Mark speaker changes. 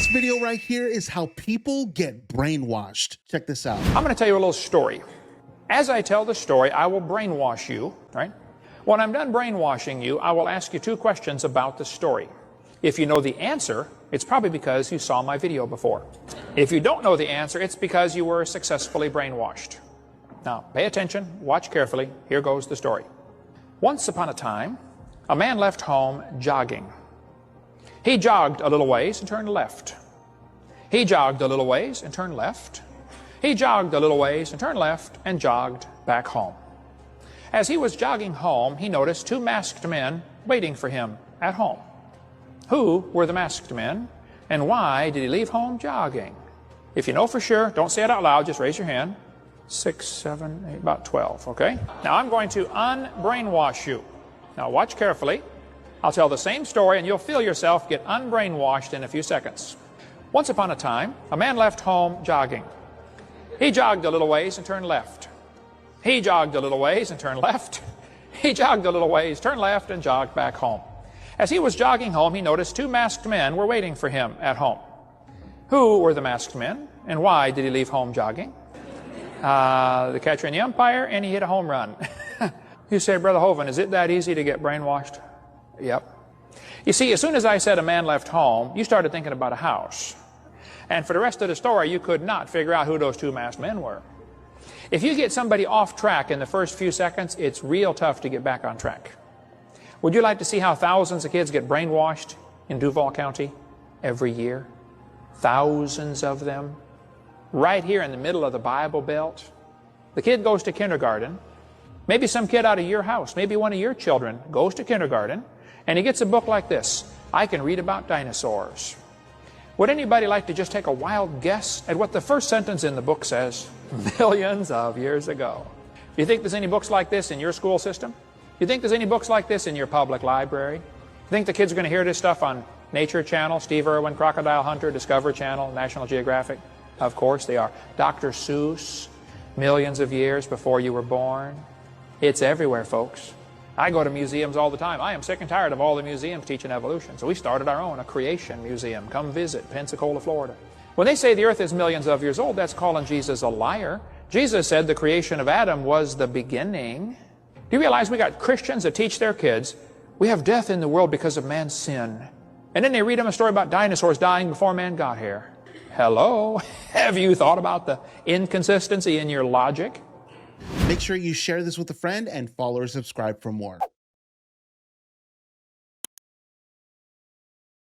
Speaker 1: This video right here is how people get brainwashed. Check this out.
Speaker 2: I'm going to tell you a little story. As I tell the story, I will brainwash you, right? When I'm done brainwashing you, I will ask you 2 questions about the story. If you know the answer, it's probably because you saw my video before. If you don't know the answer, it's because you were successfully brainwashed. Now, pay attention, watch carefully. Here goes the story. Once upon a time, a man left home jogging. He jogged a little ways and turned left. He jogged a little ways and turned left. He jogged a little ways and turned left and jogged back home. As he was jogging home, he noticed 2 masked men waiting for him at home. Who were the masked men, and why did he leave home jogging? If you know for sure, don't say it out loud, just raise your hand. 6, 7, 8, about 12, okay? Now I'm going to unbrainwash you. Now watch carefully. I'll tell the same story and you'll feel yourself get unbrainwashed in a few seconds. Once upon a time, a man left home jogging. He jogged a little ways and turned left. He jogged a little ways and turned left. He jogged a little ways, turned left, and jogged back home. As he was jogging home, he noticed 2 masked men were waiting for him at home. Who were the masked men, and why did he leave home jogging? The catcher in the umpire, and he hit a home run. You say, Brother Hovind, is it that easy to get brainwashed? Yep. You see, as soon as I said a man left home, you started thinking about a house. And for the rest of the story, you could not figure out who those 2 masked men were. If you get somebody off track in the first few seconds, it's real tough to get back on track. Would you like to see how thousands of kids get brainwashed in Duval County every year? Thousands of them. Right here in the middle of the Bible Belt. The kid goes to kindergarten. Maybe some kid out of your house, maybe one of your children goes to kindergarten, and he gets a book like this, I Can Read About Dinosaurs. Would anybody like to just take a wild guess at what the first sentence in the book says? Millions of years ago. Do you think there's any books like this in your school system? Do you think there's any books like this in your public library? You think the kids are going to hear this stuff on Nature Channel, Steve Irwin, Crocodile Hunter, Discovery Channel, National Geographic? Of course they are. Dr. Seuss, millions of years before you were born. It's everywhere, folks. I go to museums all the time. I am sick and tired of all the museums teaching evolution. So we started our own, a creation museum. Come visit Pensacola, Florida. When they say the earth is millions of years old, that's calling Jesus a liar. Jesus said the creation of Adam was the beginning. Do you realize we got Christians that teach their kids, we have death in the world because of man's sin. And then they read them a story about dinosaurs dying before man got here. Hello? Have you thought about the inconsistency in your logic?
Speaker 1: Make sure you share this with a friend and follow or subscribe for more.